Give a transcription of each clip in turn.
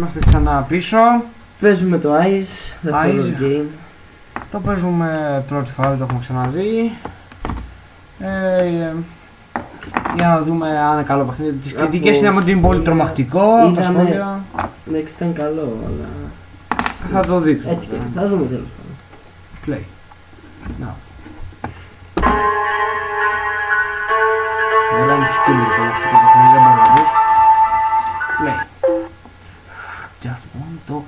Είμαστε ξανά πίσω. Παίζουμε το Ice, δεύτερο game. Το παίζουμε πρώτη φορά, το έχουμε ξαναδεί. Για να δούμε αν είναι καλό παιχνίδι. Τις κριτικές είναι ότι είναι πολύ τρομακτικό. Τα σχόλια. Εντάξει, ήταν καλό, αλλά. Θα το δείξω. Έτσι και θα δούμε τέλος πάντων. Play. Να. Ωραία, μου σκύλει το τρομακτικό παιχνίδι, δεν μπορώ να δεις. Play. Just one talk.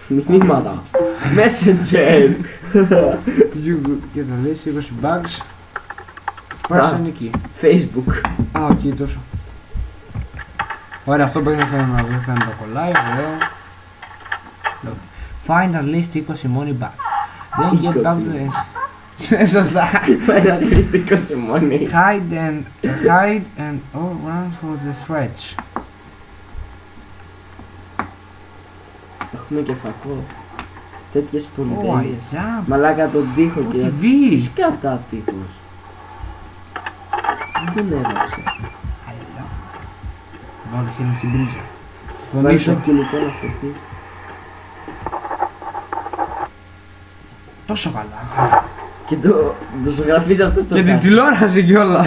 Μηνύματα. Messenger. You get a list, 20 bugs. Person εκεί. Facebook. Α, οκ, τόσο. Ωραία, αυτό πρέπει να φαίνεται να κολλάει, ωραίο. Find at least 20 money bugs. Then get back to the... Σωστά. Find at least 20 money. Hide and or run for the stretch. Έχουμε και φακό. Τέτοιες πολυτέλειες. Μαλάκα τον τοίχο και τι σκατά τείχος. Δεν τον έγραψε. Βάλω το χέρι μου στην πρίζα. Βάλω το κινητό να φορτίσει. Τόσο καλά. Και το ζωγραφίζει αυτό στο και την τηλεόραση κιόλα.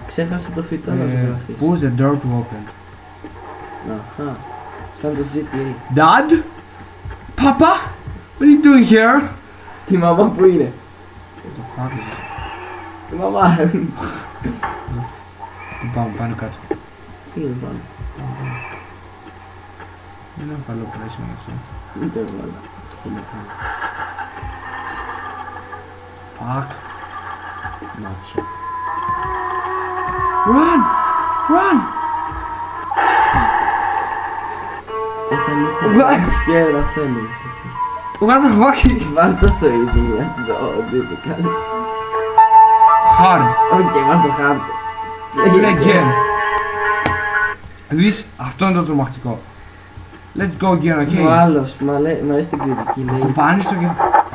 Ξέχασε το φυτό να ζωγραφίσει. Push the door to open. Αχα. Σαν το GTA. Dad? Papa? What are you doing here? Η μαμά που είναι? Το φάγει. Η μαμά. Πάμε πάνω κάτω. Τι είναι πάνω? Δεν έχω καλό πράσινο αυτό. Δεν το έβαλα. Fuck. Μάτια. Run! Run! Όταν ήταν σκέρα αυτό εννοείς έτσι. What the fuck? Βάλ' το στο easy για το difficult. Hard. Οκ, βάλ' το hard. Play again. Δεις, αυτό είναι το τρομακτικό. Let's go again, okay. Ο άλλος, μ' αρέσει την κριτική λέει. Κουπάνεις το και...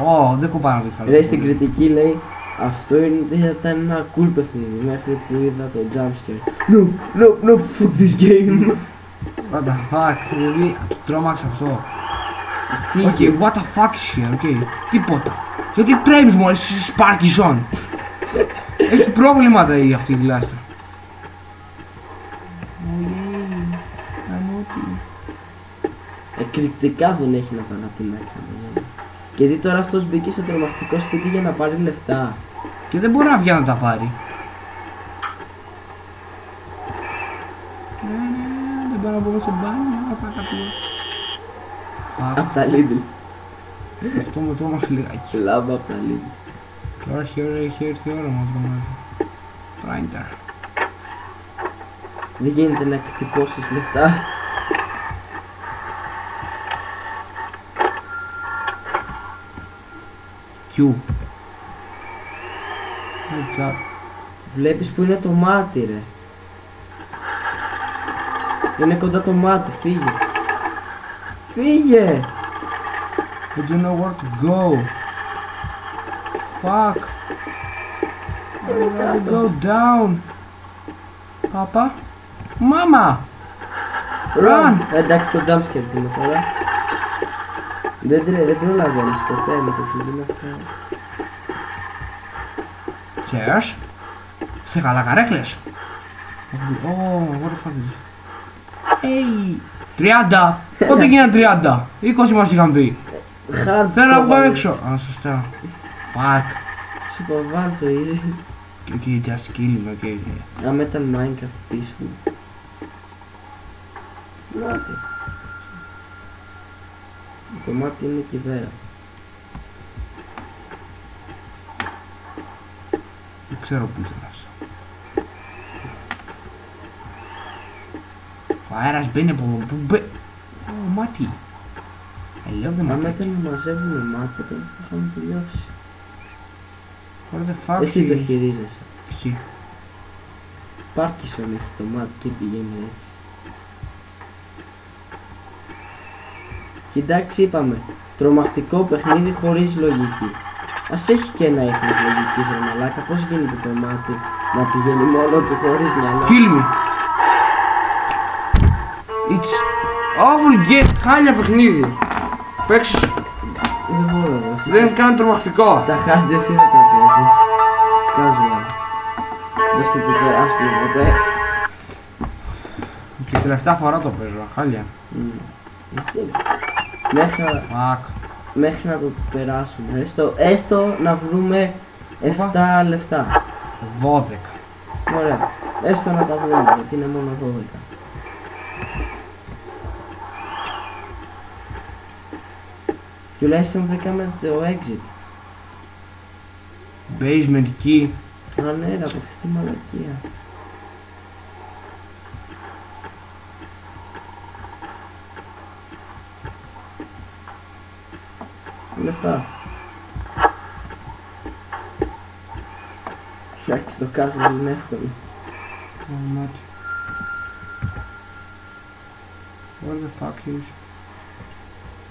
Ω, δεν κουπάνω το καλό. Λέει στην κριτική λέει αυτό ήταν ένα cool παιχνίδι μέχρι που είδα το jumpscare. No, fuck this game. What the fuck, δηλαδή τρόμαξε αυτό. Φύγε. Okay, what the fuck is here, okay. Τίποτα. Γιατί τρέμεις μόλις Σπάρκισον. Έχει προβλήματα η αυτή η γλάστα. Εκρηκτικά δεν έχει να πάει να την άξα. Γιατί τώρα αυτός μπήκε στο τρομακτικό σπίτι για να πάρει λεφτά. Και δεν μπορεί να βγει να τα πάρει. Δεν μπορώ να μπω στο μπάνιο, Απ' τα Lidl. Αυτό με τρόμαξε λιγάκι. Λάμπα απ' τα Lidl. Τώρα έχει έρθει η ώρα μου να τρομάζει. Ράιντερ. Δεν γίνεται να εκτυπώσεις λεφτά. Q. Βλέπεις που είναι το μάτι ρε. Είναι κοντά το μάτι, φύγε. Φύγε! I don't know where to go. Fuck. I gotta go down. Papa? Mama! Run! Εντάξει το jumpscare είναι τώρα. Δεν προλαβαίνεις ποτέ με το φίλο αυτό. Cheers. Σε καλά καρέκλες. Oh, what the fuck is this? Hey! 30! Πότε γίνανε 30? 20 μας είχαν πει. Θέλω να βγω έξω. Α, σωστά. Fuck. Σου πω βάλ' το easy. Okay, just kill him, okay. Άμα ήταν Minecraft peaceful. Μάτι. Το μάτι είναι εκεί πέρα. Δεν ξέρω πού ήθελα. Ο αέρας μπαίνει από πού μπαίνει. Ω, μάτι. I love the άμα μάτι. ήταν να μαζεύουν μάτια τότε θα είχαμε τελειώσει. What the fuck. Εσύ το χειρίζεσαι. Εσύ. Πάρκισον έχει το μάτι και πηγαίνει έτσι. Κοιτάξτε, είπαμε, τρομακτικό παιχνίδι χωρίς λογική. Ας έχει και ένα ίχνος λογικής ρε μαλάκα, πώς γίνεται το μάτι να πηγαίνει μόνο του χωρίς μυαλό. Kill me. It's awful game, χάλια παιχνίδι. Παίξεις, Δεν μπορώ εγώ. δεν είναι καν τρομακτικό. Τα χάρτη εσύ δεν τα παίζεις. Casual. Μπες και το περάσουμε ποτέ. Και τελευταία φορά το παίζω, χάλια. Fuck. Μέχρι να το περάσουμε. Έστω να βρούμε 7 λεφτά. 12. Ωραία. Έστω να τα βρούμε γιατί είναι μόνο 12. Τουλάχιστον βρήκαμε το exit. Basement key. Α, ναι, από αυτή τη μαλακία. Λεφτά. Εντάξει, το κάσμα είναι εύκολο. Μάτι. What the fuck is.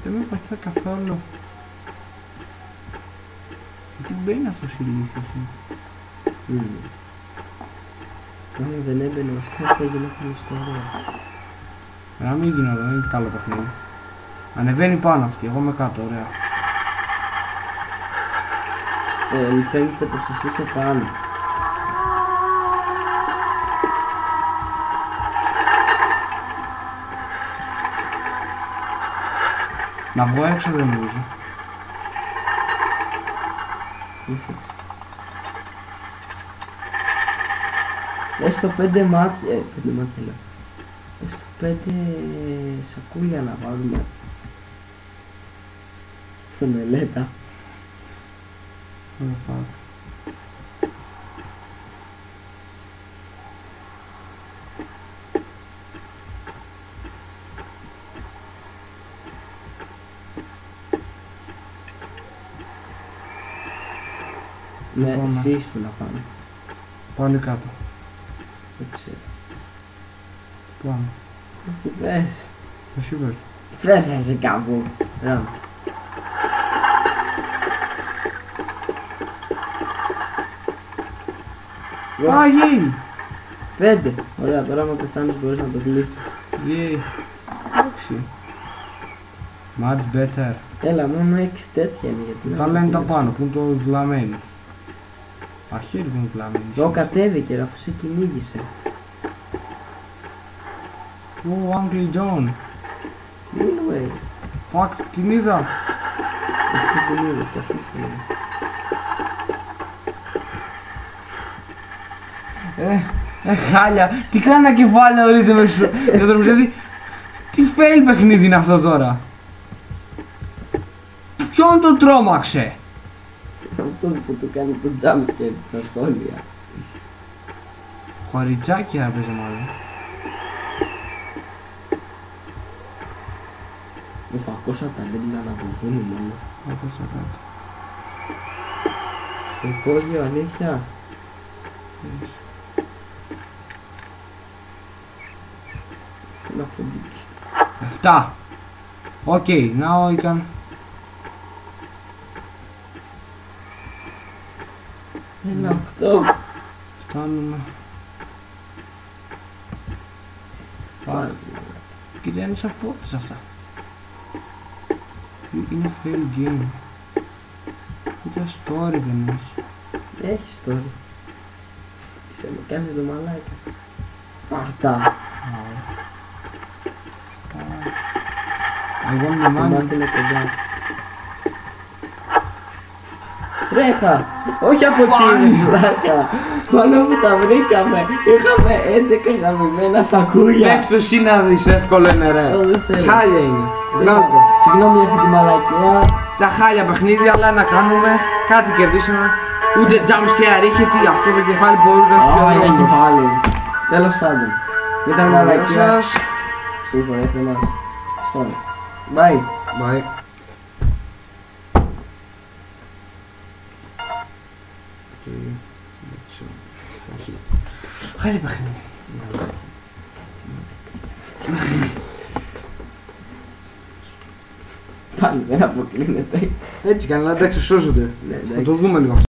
Δεν με παστά καθόλου. Τι μπαίνει αυτός ηλίθιος είναι. Αν δεν έμπαινε βασικά θα γινόταν ιστορία. Να μην γινόταν, δεν είναι καλό παιχνίδι. Ανεβαίνει πάνω αυτή, εγώ είμαι κάτω, ωραία. Μου φαίνεται πως εσύ είσαι πάνω. Να βγω έξω δεν νομίζω. Έστω 5 μάτια, 5 μάτια λέω. Έστω 5 σακούλια να βάλουμε. Μελέτα. What the fuck. Ναι, Λοιπόν, εσύ ήσουν να πάμε. Πάλι κάτω. Δεν ξέρω. Πάμε. Τι θες. Εσύ πες. Θες να είσαι κάπου. Ράμε. Γεια! 5. Ωραία, τώρα άμα πεθάνεις μπορείς να το κλείσεις. Yay! Εντάξει. Much better. Έλα, μόνο 6 τέτοια είναι γιατί Τα λένε τα πάνω, που είναι το βλαμμένο. Αρχαίρι που είναι βλαμμένο. Ω, κατέβηκε αφού σε κυνήγησε. Ω, Uncle John. Anyway, Fuck, την είδα. εσύ κυνήγες και αυτός είναι. Χάλια, τι κάνα κεφάλαια ορίζεται μέσα στο τρομιστέτη. Τι fail παιχνίδι είναι αυτό τώρα. Ποιον τον τρόμαξε. Αυτό που του κάνει το jumpscare στα σχόλια. Χωριτζάκι έπαιζε μάλλον. Ω, ακούσα τα λίμπλα να βοηθούν μόνο. Ακούσα κάτι. Στο υπόγειο, αλήθεια. Να φοβήξει. 7. Okay, now we can. Έλα, 8. Φτάνουμε. Πάλι. Κοίτα, είναι σαν πόρτες αυτά. Είναι fail game. Κοίτα story δεν έχει. Έχεις τώρα. Σε με κάνεις το μαλάκα. Αυτά. Εγώ με Το μάνα. μάτι είναι κοντά. Τρέχα! Όχι από εκεί, μαλάκα. Πάνω που τα βρήκαμε. Είχαμε 11 γαμημένα σακούλια. Παίξ' το εσύ να δεις, εύκολο είναι ρε. Δεν θέλω. Χάλια είναι. Δεν Βγάλ' θέλω. το. Συγγνώμη για αυτή τη μαλακιά. Τα χάλια παιχνίδια, αλλά να κάνουμε. Κάτι κερδίσαμε. Ούτε jumpscare είχε, τι αυτό το κεφάλι μπορούσε να σου Είναι πει. κεφάλι. Τέλος πάντων. Ήταν μαλακιά. σας. Συγχωρέστε μας. Στο. Bye. Bye. Χάλια παιχνίδια. Πάλι δεν αποκλίνεται. Έτσι κάνει, αλλά εντάξει, σώζονται. Ναι, Θα εντάξει. το δούμε λίγο.